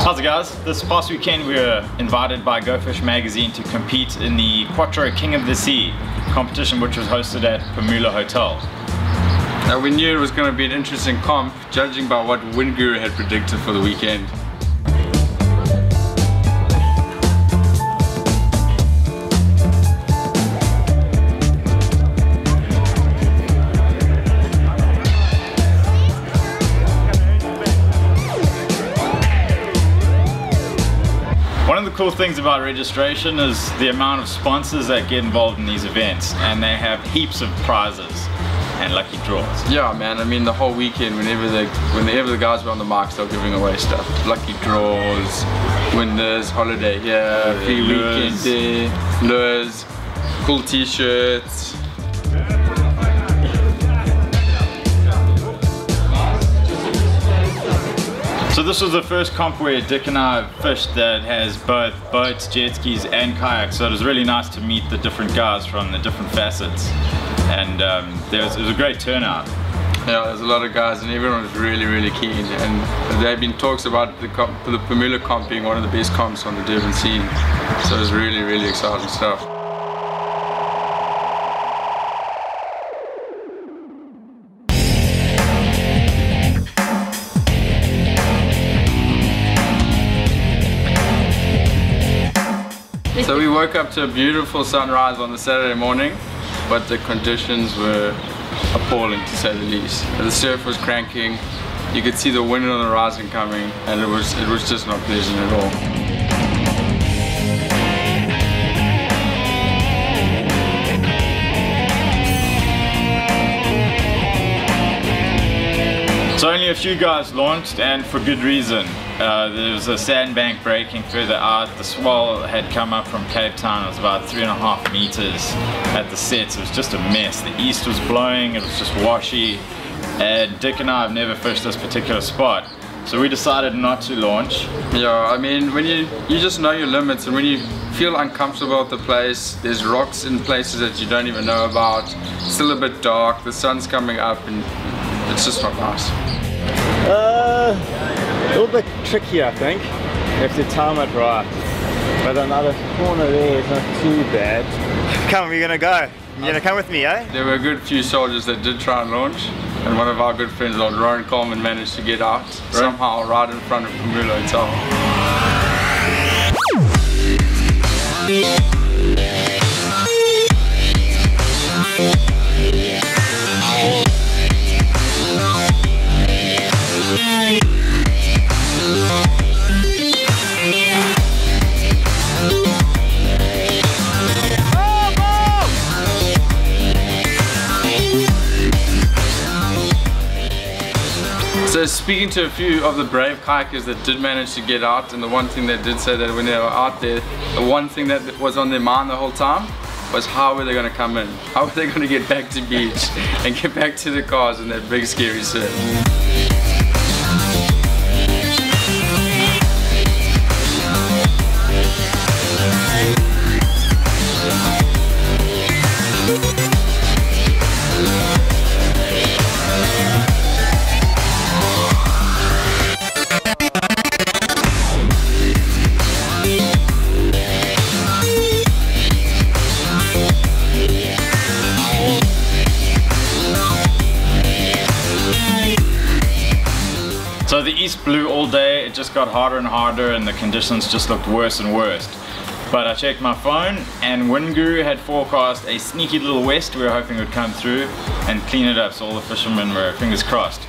How's it guys? This past weekend we were invited by Go Fish magazine to compete in the Quattro King of the Sea competition, which was hosted at Pamula Hotel. Now we knew it was going to be an interesting comp, judging by what Wind Guru had predicted for the weekend. One of the cool things about registration is the amount of sponsors that get involved in these events, and they have heaps of prizes and lucky draws. Yeah man, I mean the whole weekend, whenever the guys were on the marks, they were giving away stuff. Lucky draws, winners, holiday here, free weekend there, lures, cool t-shirts. So this was the first comp where Dick and I fished that has both boats, jet skis and kayaks, so it was really nice to meet the different guys from the different facets, and it was a great turnout. Yeah, there's a lot of guys and everyone was really keen, and there have been talks about the Pamula comp being one of the best comps on the Durban scene, so it was really exciting stuff. So we woke up to a beautiful sunrise on the Saturday morning, but the conditions were appalling to say the least. The surf was cranking, you could see the wind on the horizon coming, and it was just not pleasant at all. So only a few guys launched, and for good reason. There was a sandbank breaking further out. The swell had come up from Cape Town. It was about 3.5 meters at the sets. It was just a mess. The east was blowing, it was just washy, and Dick and I have never fished this particular spot, so we decided not to launch. Yeah, I mean, when you just know your limits, and when you feel uncomfortable at the place, there's rocks in places that you don't even know about, it's still a bit dark, the sun's coming up, and it's just not nice. A little bit tricky, I think. You have to time it right. But another corner there is not too bad. Come, we're gonna go. You're gonna come with me, eh? There were a good few soldiers that did try and launch, and one of our good friends, old Rowan Coleman, managed to get out somehow right in front of Pamula Hotel. So speaking to a few of the brave kayakers that did manage to get out, and the one thing they did say that when they were out there, the one thing that was on their mind the whole time was how were they going to come in? How were they going to get back to beach and get back to the cars in that big scary surf? So the east blew all day, it just got harder and harder, and the conditions just looked worse and worse. But I checked my phone, and Wind Guru had forecast a sneaky little west we were hoping would come through and clean it up, so all the fishermen were fingers crossed.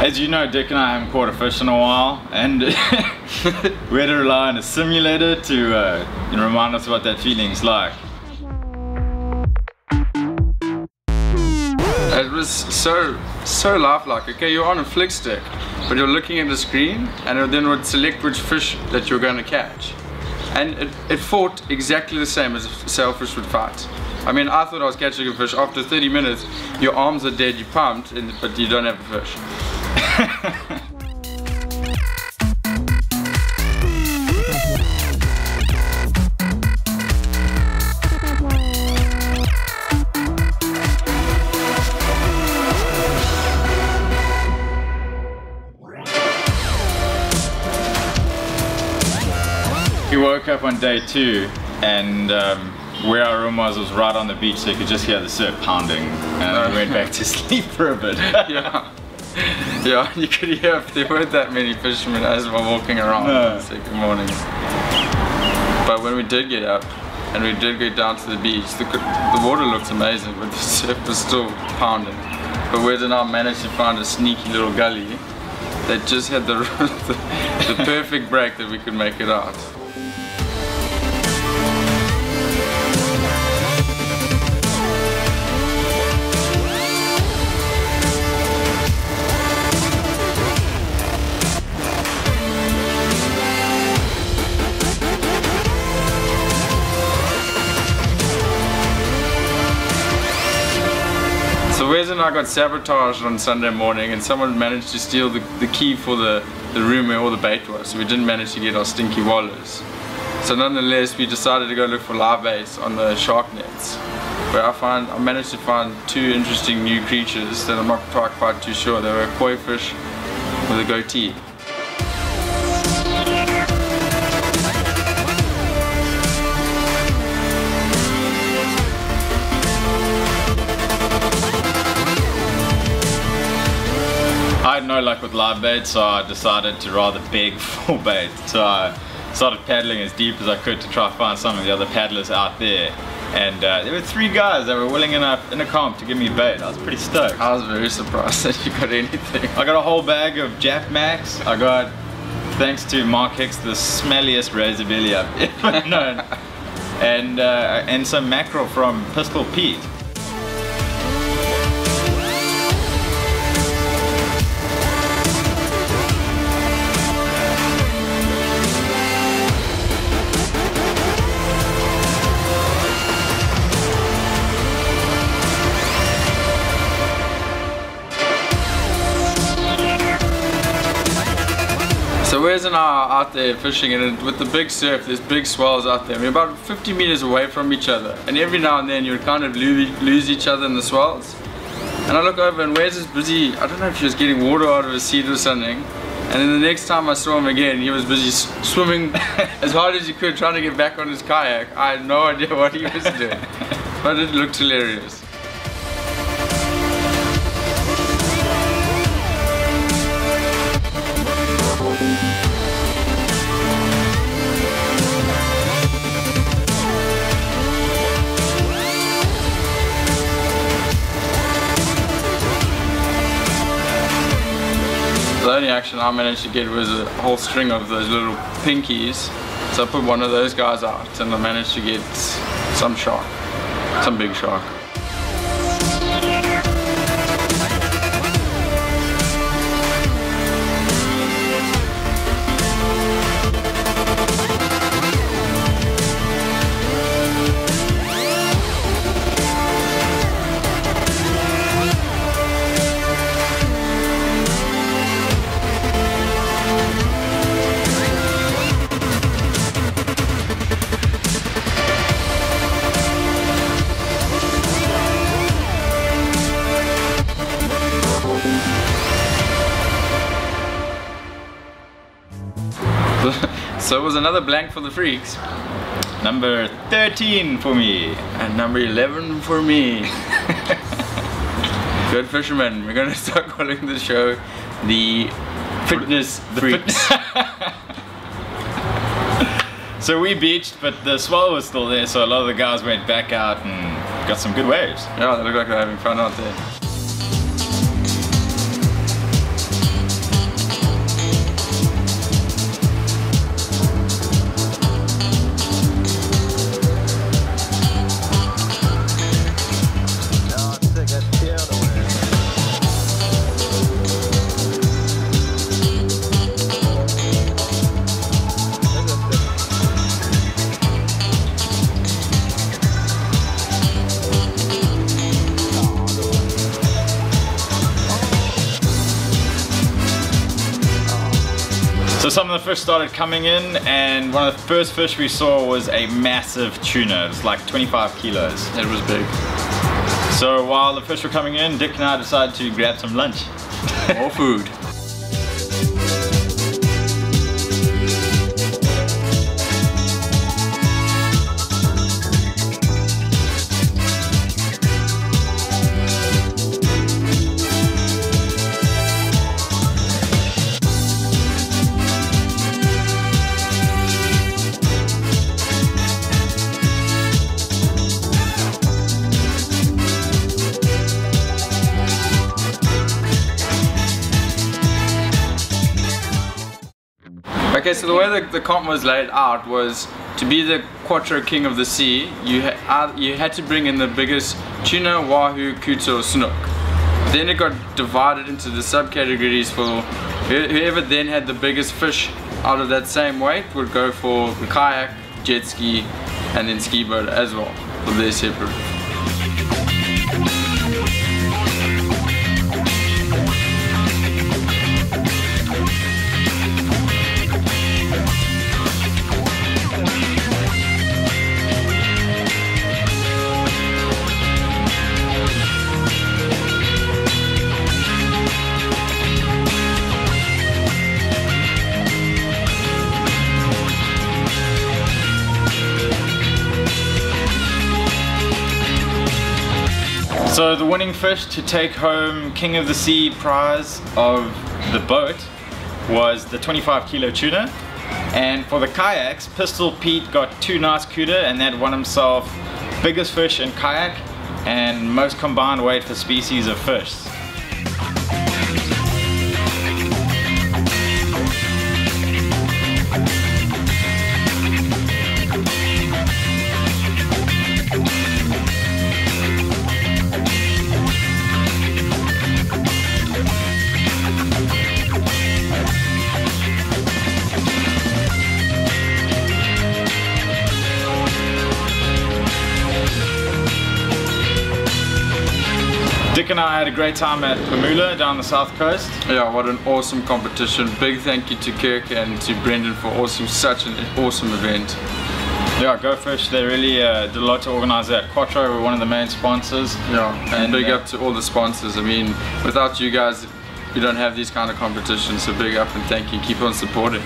As you know, Dick and I haven't caught a fish in a while, and we had to rely on a simulator to remind us what that feeling's like. It was so lifelike. Okay, you're on a flick stick, but you're looking at the screen, and it then would select which fish that you're going to catch. And it fought exactly the same as a sailfish would fight. I mean, I thought I was catching a fish. After 30 minutes, your arms are dead, you're pumped, but you don't have a fish. We woke up on day 2 and where our room was right on the beach, so you could just hear the surf pounding, and we went back to sleep for a bit. Yeah, you could hear if there weren't that many fishermen as we're walking around on the second morning. But when we did get up and we did go down to the beach, the water looked amazing, but the surf was still pounding. But Wes and I managed to find a sneaky little gully that just had the perfect break that we could make it out. So Wes and I got sabotaged on Sunday morning, and someone managed to steal the key for the room where all the bait was, so we didn't manage to get our stinky wallers. So nonetheless, we decided to go look for live baits on the shark nets, where I managed to find 2 interesting new creatures that I'm not quite too sure. They were a koi fish with a goatee. I had no luck with live bait, so I decided to rather beg for bait. So I started paddling as deep as I could to try to find some of the other paddlers out there. And there were 3 guys that were willing enough in a comp to give me bait. I was pretty stoked. I was very surprised that you got anything. I got a whole bag of Jap Max. I got, thanks to Mark Hicks, the smelliest razor belly I've ever known. And some mackerel from Pistol Pete. So Wes and I are out there fishing, and with the big surf, there's big swells out there. We're about 50 meters away from each other, and every now and then you would kind of lose each other in the swells. And I look over and Wes is busy, I don't know if he was getting water out of his seat or something. And then the next time I saw him again, he was busy swimming as hard as he could, trying to get back on his kayak. I had no idea what he was doing, but it looked hilarious. The only action I managed to get was a whole string of those little pinkies. So I put one of those guys out and I managed to get some shark, some big shark. So it was another blank for the freaks. Number 13 for me. And number 11 for me. Good fisherman. We're gonna start calling the show the Fitness Freaks. So we beached, but the swell was still there, so a lot of the guys went back out and got some good waves. Yeah, they look like they're having fun out there. some of the fish started coming in, and one of the first fish we saw was a massive tuna. It was like 25 kilos. It was big. So while the fish were coming in, Dick and I decided to grab some lunch. More food. Okay, so the way the comp was laid out was to be the Quattro King of the sea, you had to bring in the biggest tuna, wahoo, kuta or snook. Then it got divided into the subcategories for whoever then had the biggest fish out of that same weight would go for the kayak, jet ski and then ski boat as well for their separate. So the winning fish to take home King of the Sea prize of the boat was the 25 kilo tuna. And for the kayaks, Pistol Pete got 2 nice kuta, and that won himself biggest fish in kayak and most combined weight for species of fish. Dick and I had a great time at Pamula down the south coast. Yeah, what an awesome competition. Big thank you to Kirk and to Brendan for such an awesome event. Yeah, Go Fish, they really did a lot to organise that. Quattro were one of the main sponsors. Yeah, and big up to all the sponsors. I mean, without you guys, we don't have these kind of competitions, so big up and thank you. Keep on supporting.